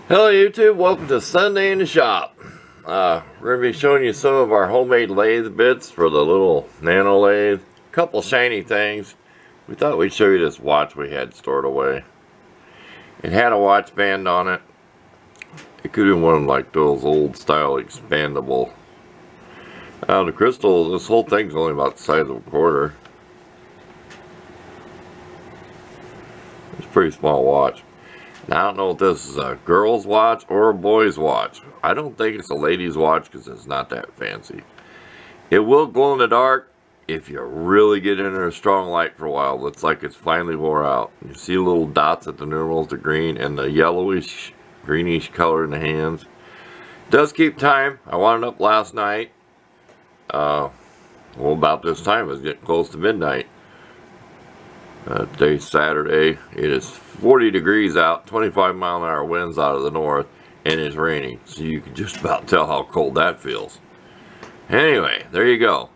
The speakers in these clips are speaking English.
Hello YouTube, welcome to Sunday in the Shop. We're going to be showing you some of our homemade lathe bits for the little nano lathe. A couple shiny things. We thought we'd show you this watch we had stored away. It had a watch band on it. It could have been one of like those old style expandable. The crystal, this whole thing's only about the size of a quarter. It's a pretty small watch. Now, I don't know if this is a girl's watch or a boy's watch. I don't think it's a lady's watch because it's not that fancy. It will glow in the dark if you really get under a strong light for a while. Looks like it's finally wore out. You see little dots at the numerals, the green and the yellowish, greenish color in the hands. It does keep time. I wound it up last night. Well, about this time. It was getting close to midnight. Today's Saturday. It is 40 degrees out, 25-mile-an-hour winds out of the north, and it's raining. So you can just about tell how cold that feels. Anyway, there you go.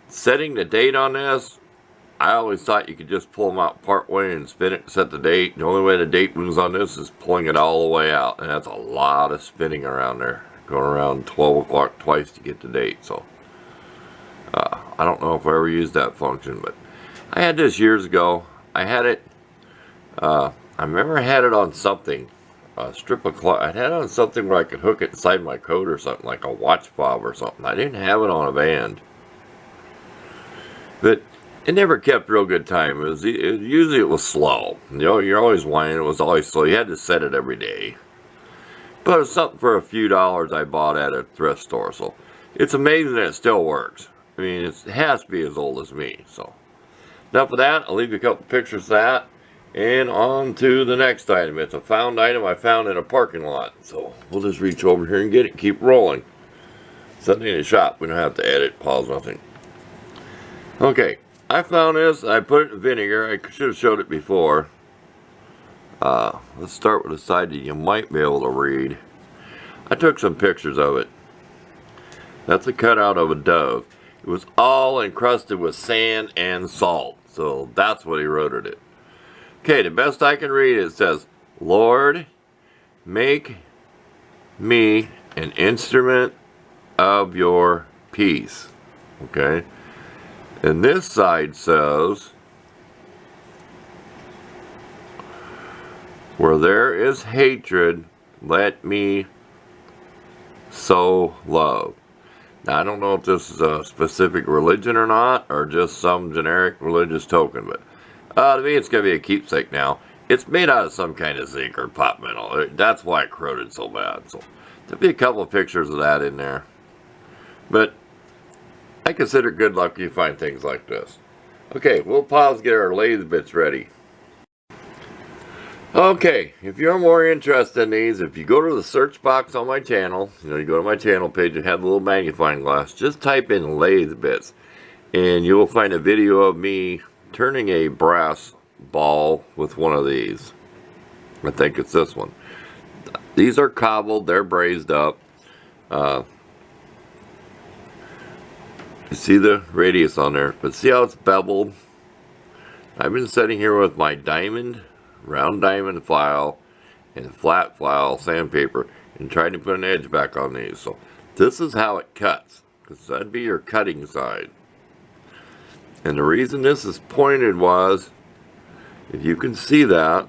Setting the date on this, I always thought you could just pull them out part way and spin it and set the date. The only way the date moves on this is pulling it all the way out, and that's a lot of spinning around there. Going around 12 o'clock twice to get the date. So I don't know if I ever used that function, but I had this years ago. I had it, I remember I had it on something, a strip of cloth. I had it on something where I could hook it inside my coat or something, like a watch fob or something. I didn't have it on a band. But it never kept real good time. Usually it was slow. You know, you're always whining, it was always slow. You had to set it every day. But it's something for a few dollars I bought at a thrift store. So it's amazing that it still works. I mean, it has to be as old as me, so. Enough of that. I'll leave you a couple pictures of that. And on to the next item. It's a found item I found in a parking lot. So we'll just reach over here and get it and keep rolling. Sunday in the Shop. We don't have to edit, pause, nothing. Okay. I found this. I put it in vinegar. I should have showed it before. Let's start with the side that you might be able to read. I took some pictures of it. That's a cutout of a dove. It was all encrusted with sand and salt. So that's what he wrote at it. Okay, the best I can read it says, Lord, make me an instrument of your peace. Okay. And this side says, where there is hatred, let me sow love. Now, I don't know if this is a specific religion or not, or just some generic religious token, but to me it's going to be a keepsake now. It's made out of some kind of zinc or pot metal. That's why it corroded so bad. So there'll be a couple of pictures of that in there. But I consider it good luck you find things like this. Okay, we'll pause and get our lathe bits ready. Okay, if you're more interested in these, if you go to the search box on my channel, you go to my channel page and have a little magnifying glass, just type in lathe bits, and you will find a video of me turning a brass ball with one of these. I think it's this one. These are cobbled, they're brazed up. You see the radius on there, but see how it's beveled? I've been sitting here with my round diamond file and flat file sandpaper and trying to put an edge back on these. So this is how it cuts, because that'd be your cutting side. And the reason this is pointed was, if you can see that,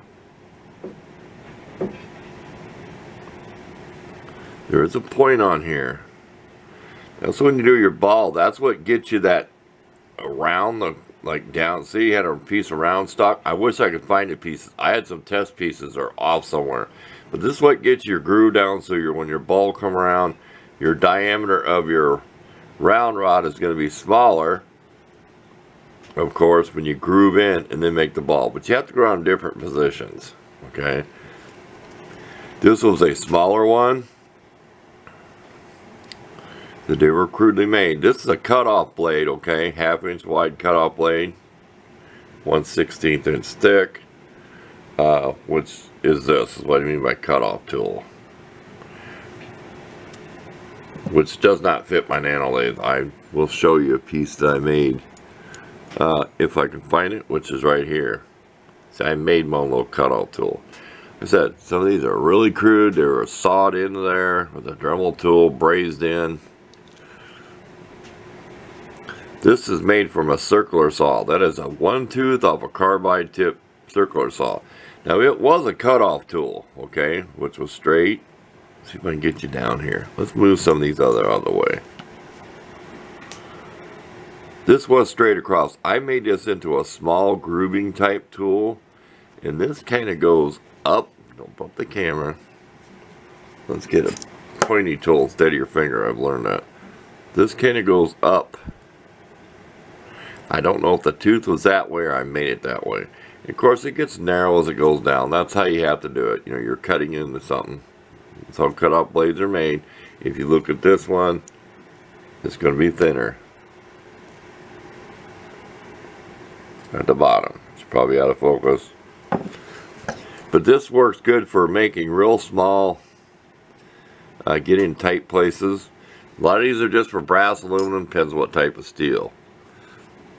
there's a point on here. That's when you do your ball. That's what gets you that around the, like down. See, you had a piece of round stock. I wish I could find the pieces. I had some test pieces that are off somewhere. But this is what gets your groove down, so when your ball come around, your diameter of your round rod is going to be smaller, of course, when you groove in and then make the ball. But you have to go in different positions. Okay. This was a smaller one that they were crudely made. This is a cutoff blade, okay, 1/2 inch wide cutoff blade, 1/16 inch thick, which is this, is what I mean by cutoff tool, which does not fit my nano lathe. I will show you a piece that I made, if I can find it, which is right here. See, I made my own little cutoff tool. I said, some of these are really crude. They were sawed into there with a Dremel tool, brazed in. This is made from a circular saw. That is a 1/2 of a carbide tip circular saw. Now it was a cutoff tool, okay, which was straight. Let's see if I can get you down here. Let's move some of these other out of the way. This was straight across. I made this into a small grooving type tool, and this kind of goes up. Don't bump the camera. Let's get a pointy tool instead of your finger. I've learned that. This kind of goes up. I don't know if the tooth was that way or I made it that way. Of course, it gets narrow as it goes down. That's how you have to do it. You know, you're cutting into something. That's how cut-off blades are made. If you look at this one, it's going to be thinner at the bottom. It's probably out of focus. But this works good for making real small, get in tight places. A lot of these are just for brass, aluminum, depends what type of steel.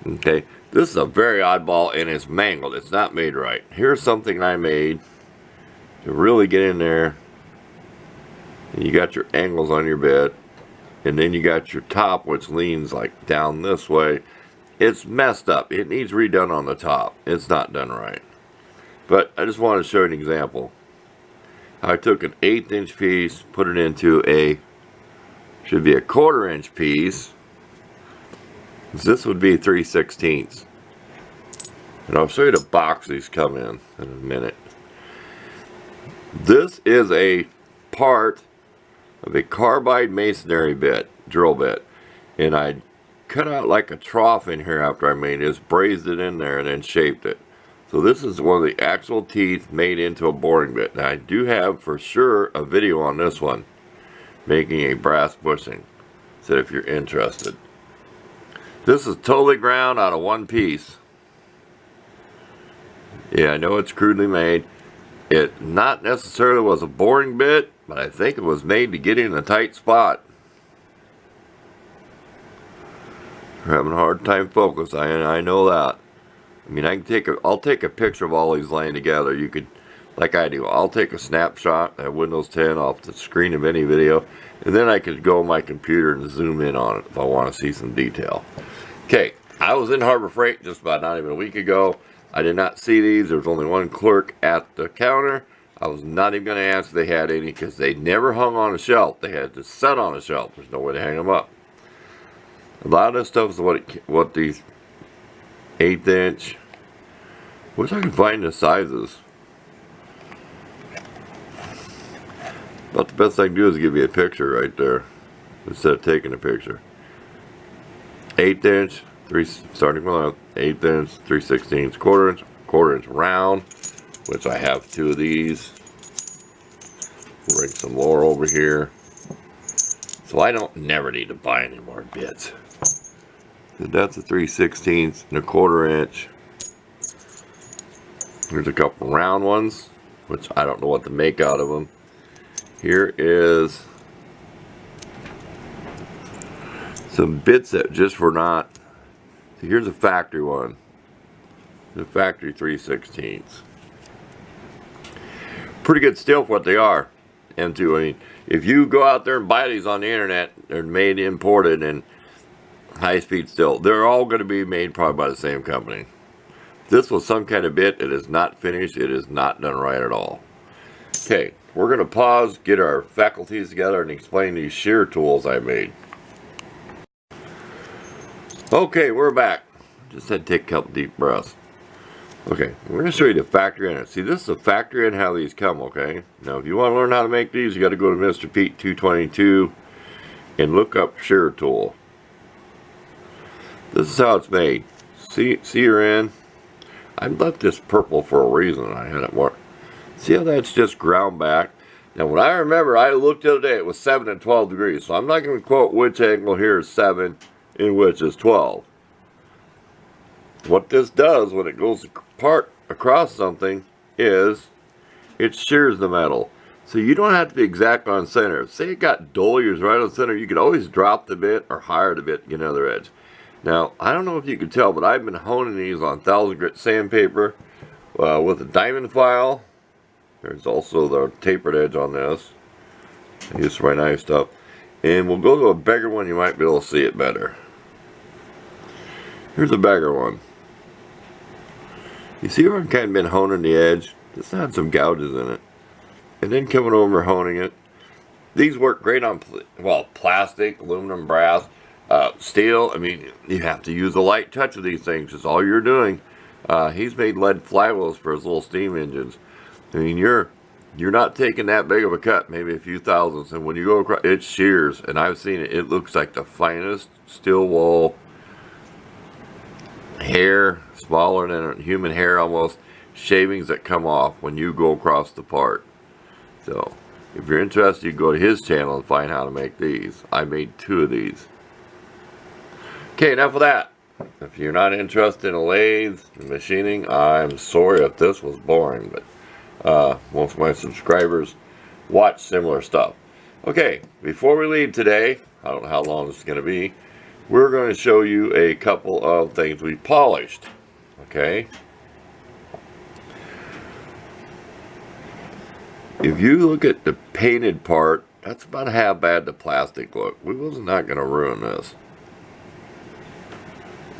Okay, this is a very oddball and it's mangled. It's not made right. Here's something I made to really get in there. And you got your angles on your bit, and then you got your top, which leans like down this way. It's messed up. It needs redone on the top. It's not done right. But I just wanted to show you an example. I took an 1/8 inch piece, put it into a, should be a 1/4 inch piece. This would be 3/16. And I'll show you the box these come in a minute. This is a part of a carbide masonry bit, drill bit. And I cut out like a trough in here after I made this, brazed it in there, and then shaped it. So this is one of the actual teeth made into a boring bit. Now I do have for sure a video on this one, making a brass bushing, so if you're interested. This is totally ground out of one piece. Yeah, I know it's crudely made. It not necessarily was a boring bit, but I think it was made to get in a tight spot. We're having a hard time focus. I know that. I mean, I'll take a picture of all these laying together. You could, like I do, I'll take a snapshot at Windows 10 off the screen of any video, and then I could go on my computer and zoom in on it if I want to see some detail. Okay, I was in Harbor Freight just about not even a week ago. I did not see these. There was only one clerk at the counter. I was not even going to ask if they had any because they never hung on a shelf. They had to set on a shelf. There's no way to hang them up. A lot of this stuff is what these 1/8 inch. Wish I could find the sizes. About the best I can do is give you a picture right there instead of taking a picture. 1/8 inch, starting from left, 1/8 inch, 3/16, 1/4 inch round, which I have 2 of these. Bring some more over here. So I don't never need to buy any more bits. And that's a 3/16 and a 1/4 inch. There's a couple round ones, which I don't know what to make out of them. Here is some bits that just were not. So here's a factory one. The factory 3/16. Pretty good steel for what they are. And I mean, if you go out there and buy these on the internet, they're made, imported, and high-speed steel. They're all going to be made probably by the same company. This was some kind of bit. It is not finished. It is not done right at all. Okay, we're going to pause, get our faculties together, and explain these shear tools I made. Okay, we're back. Just had to take a couple deep breaths. Okay, we're going to show you the factory in it. See, this is the factory in how these come, okay? Now, if you want to learn how to make these, you got to go to Mr. Pete 222 and look up shear tool. This is how it's made. See her in? I left this purple for a reason. I had it work. See how that's just ground back? Now, when I remember, I looked the other day, it was 7 and 12 degrees. So I'm not going to quote which angle here is 7 and which is 12. What this does when it goes apart across something is it shears the metal. So you don't have to be exact on center. Say it got dull, you're right on center, you could always drop the bit or higher the bit to get another edge. Now, I don't know if you can tell, but I've been honing these on 1000 grit sandpaper with a diamond file. There's also the tapered edge on this. I use my knife stuff. And we'll go to a bigger one, you might be able to see it better. Here's a bigger one. You see where I've kind of been honing the edge? This had some gouges in it. And then coming over honing it. These work great on, well, plastic, aluminum, brass, steel. I mean, you have to use a light touch of these things. It's all you're doing. He's made lead flywheels for his little steam engines. I mean, you're not taking that big of a cut, maybe a few thousandths. And when you go across, it shears. And I've seen it. It looks like the finest steel wool hair, smaller than human hair almost, shavings that come off when you go across the part. So if you're interested, you can go to his channel and find how to make these. I made 2 of these. Okay, enough of that. If you're not interested in a lathe and machining, I'm sorry if this was boring, but most of my subscribers watch similar stuff. Okay, before we leave today, I don't know how long this is going to be, we're going to show you a couple of things we polished. Okay. If you look at the painted part, that's about how bad the plastic looked. We was not going to ruin this.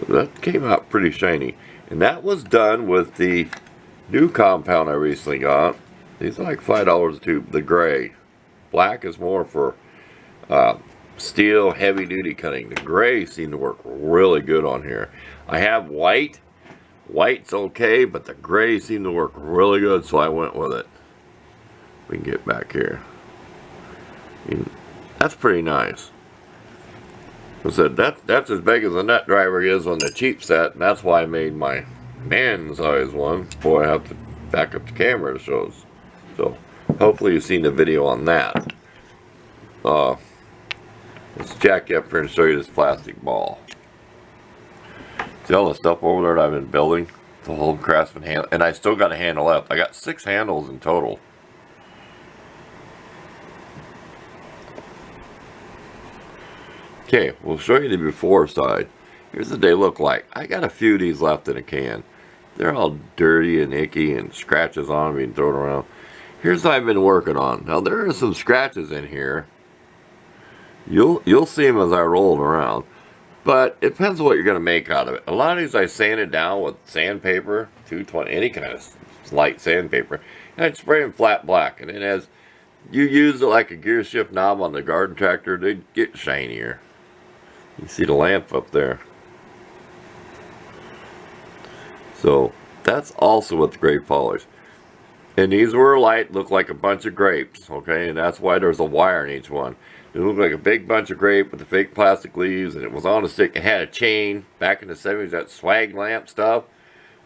That came out pretty shiny. And that was done with the new compound I recently got. These are like $5 a tube. The gray. Black is more for steel heavy duty cutting. The gray seemed to work really good on here. I have white. White's okay, but the gray seemed to work really good, so I went with it. We can get back here. That's pretty nice. I said that's as big as the nut driver is on the cheap set, and that's why I made my man size one. Boy, I have to back up the camera to show us. So hopefully you've seen the video on that. Let's jack you up here and show you this plastic ball. See all the stuff over there that I've been building? The whole Craftsman handle, and I still got a handle left. I got 6 handles in total. Okay, we'll show you the before side. Here's what they look like. I got a few of these left in a can. They're all dirty and icky and scratches on them being thrown around. Here's what I've been working on. Now there are some scratches in here. You'll see them as I roll it around. But it depends on what you're going to make out of it. A lot of these I sanded down with sandpaper, 220, any kind of light sandpaper. And I'd spray them flat black. And then as you use it like a gear shift knob on the garden tractor, they get shinier. You see the lamp up there. So that's also with the grape polish. And these were light, look like a bunch of grapes, okay? And that's why there's a wire in each one. It looked like a big bunch of grape with the fake plastic leaves, and it was on a stick. It had a chain. Back in the 70s, that swag lamp stuff.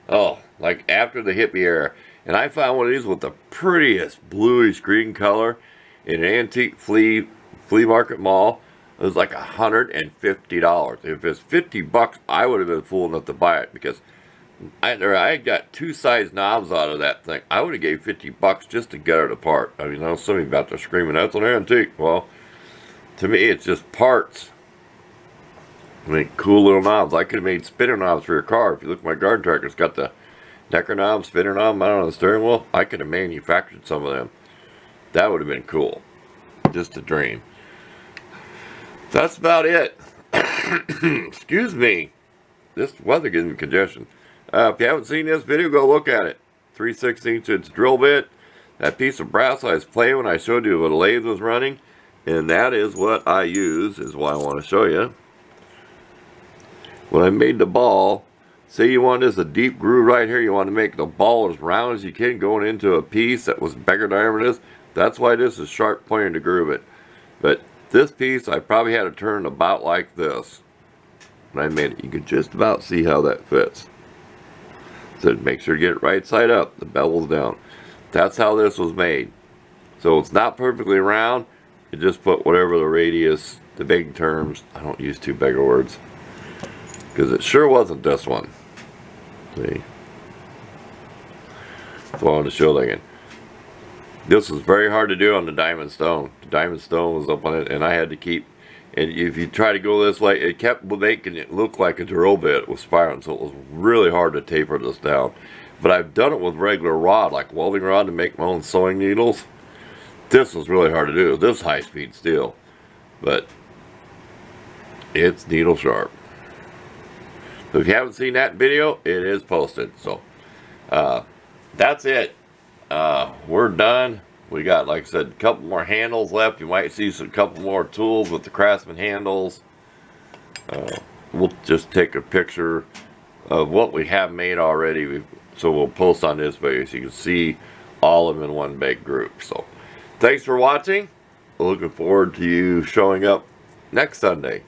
Oh, like after the hippie era. And I found one of these with the prettiest bluish green color in an antique flea market mall. It was like $150. If it's $50, I would have been fool enough to buy it, because I got 2 size knobs out of that thing. I would have gave $50 just to get it apart. I mean, I know somebody about to screaming, that's an antique. Well, to me, it's just parts. I mean, cool little knobs. I could have made spinner knobs for your car. If you look at my garden tractor, it's got the necker knob, spinner knob mounted on the steering wheel. I could have manufactured some of them. That would have been cool. Just a dream. That's about it. Excuse me. This weather gives me congestion. If you haven't seen this video, go look at it. 3/16 inch drill bit. That piece of brass I was playing when I showed you what a lathe was running. And that is what I use, is what I want to show you. When I made the ball, say you want this a deep groove right here, you want to make the ball as round as you can going into a piece that was bigger diameter than this. That's why this is sharp pointing to groove it. But this piece, I probably had to turn about like this. When I made it, you can just about see how that fits. So make sure to get it right side up, the bevel's down. That's how this was made. So it's not perfectly round. You just put whatever the radius, the big terms. I don't use too big of words, because it sure wasn't this one. See? So I wanted to show that again. This was very hard to do on the diamond stone. The diamond stone was up on it, and I had to keep, and if you try to go this way, it kept making it look like a drill bit was spiraling, so it was really hard to taper this down. But I've done it with regular rod, like welding rod, to make my own sewing needles. This was really hard to do. This high-speed steel, but it's needle sharp. So if you haven't seen that video, it is posted. So that's it. We're done. We got, like I said, a couple more handles left. You might see a couple more tools with the Craftsman handles. We'll just take a picture of what we have made already, so we'll post on this video so you can see all of them in one big group. So thanks for watching. Looking forward to you showing up next Sunday.